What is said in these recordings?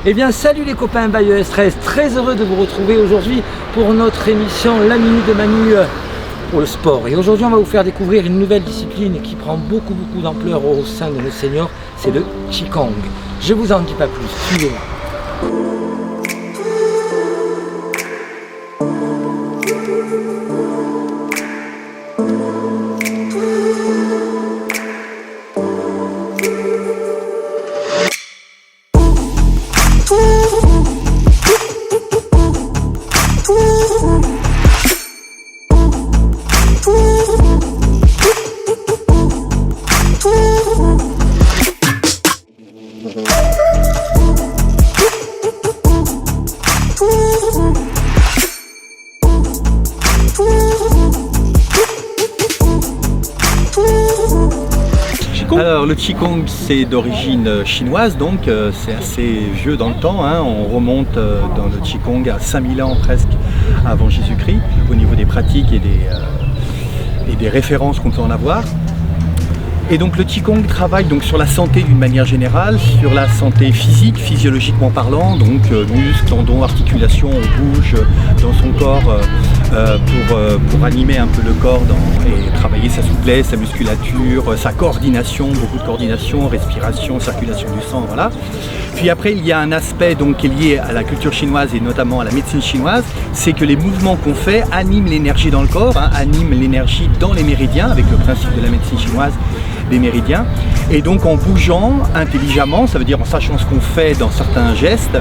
Eh bien salut les copains by ES13, très heureux de vous retrouver aujourd'hui pour notre émission La Minute de Manu pour le sport. Et aujourd'hui on va vous faire découvrir une nouvelle discipline qui prend beaucoup d'ampleur au sein de nos seniors, c'est le Qigong. Je vous en dis pas plus, suivez-moi. Alors le Qigong c'est d'origine chinoise, donc c'est assez vieux dans le temps, hein. On remonte dans le Qigong à 5000 ans presque avant Jésus-Christ au niveau des pratiques et des références qu'on peut en avoir. Et donc le Qigong travaille donc sur la santé d'une manière générale, sur la santé physique, physiologiquement parlant, donc muscles, tendons, articulations, on bouge dans son corps pour animer un peu le corps et travailler sa souplesse, sa musculature, sa coordination, beaucoup de coordination, respiration, circulation du sang, voilà. Puis après il y a un aspect donc qui est lié à la culture chinoise et notamment à la médecine chinoise, c'est que les mouvements qu'on fait animent l'énergie dans le corps, hein, animent l'énergie dans les méridiens avec le principe de la médecine chinoise des méridiens, et donc en bougeant intelligemment, ça veut dire en sachant ce qu'on fait dans certains gestes,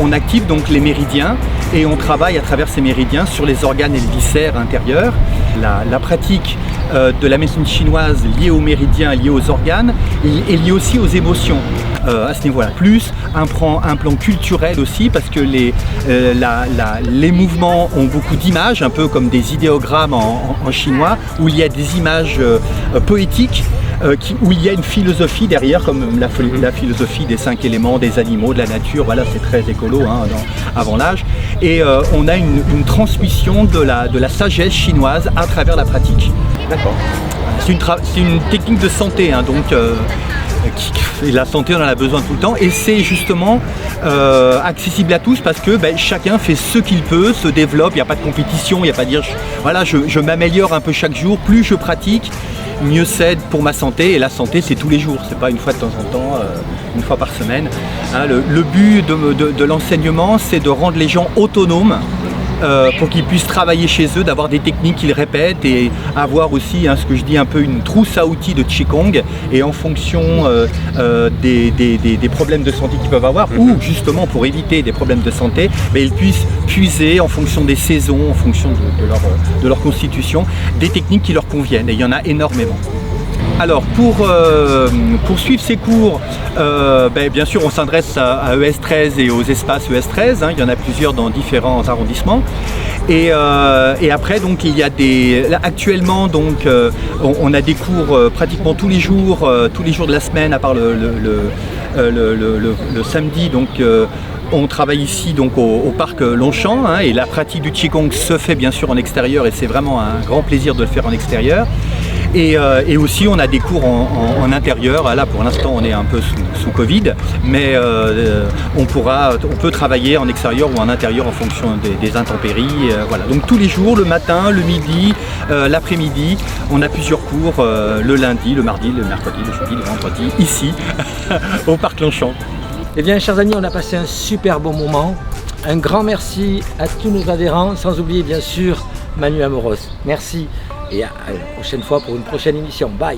on active donc les méridiens et on travaille à travers ces méridiens sur les organes et les viscères intérieurs. La pratique de la médecine chinoise liée aux méridiens, liée aux organes, est liée aussi aux émotions à ce niveau-là. Plus un plan culturel aussi, parce que les mouvements ont beaucoup d'images, un peu comme des idéogrammes en chinois, où il y a des images poétiques, où il y a une philosophie derrière, comme la philosophie des 5 éléments, des animaux, de la nature, voilà, c'est très écolo hein, avant l'âge. Et on a une transmission de la sagesse chinoise à travers la pratique. D'accord. C'est une technique de santé, hein, donc la santé on en a besoin tout le temps, et c'est justement accessible à tous parce que chacun fait ce qu'il peut, se développe, il n'y a pas de compétition, il n'y a pas de dire voilà je m'améliore un peu chaque jour, plus je pratique, mieux c'est pour ma santé, et la santé c'est tous les jours, c'est pas une fois de temps en temps, une fois par semaine. Hein, le but de l'enseignement c'est de rendre les gens autonomes, pour qu'ils puissent travailler chez eux, d'avoir des techniques qu'ils répètent et avoir aussi ce que je dis un peu une trousse à outils de Qigong, et en fonction des problèmes de santé qu'ils peuvent avoir, ou justement pour éviter des problèmes de santé, ils puissent puiser en fonction des saisons, en fonction de leur constitution, des techniques qui leur conviennent, et il y en a énormément. Alors pour suivre ces cours, bien sûr on s'adresse à ES13 et aux espaces ES13, hein, il y en a plusieurs dans différents arrondissements. Et après donc il y a actuellement donc on a des cours pratiquement tous les jours de la semaine, à part le samedi, donc on travaille ici donc au parc Longchamp, hein, et la pratique du Qigong se fait bien sûr en extérieur, et c'est vraiment un grand plaisir de le faire en extérieur. Et aussi on a des cours en intérieur. Là pour l'instant on est un peu sous Covid, mais on peut travailler en extérieur ou en intérieur en fonction des intempéries. Voilà. Donc tous les jours, le matin, le midi, l'après-midi, on a plusieurs cours, le lundi, le mardi, le mercredi, le jeudi, le vendredi, ici au parc Longchamp. Eh bien chers amis, on a passé un super bon moment. Un grand merci à tous nos adhérents, sans oublier bien sûr Manu Amoros. Merci. Et à la prochaine fois pour une prochaine émission. Bye!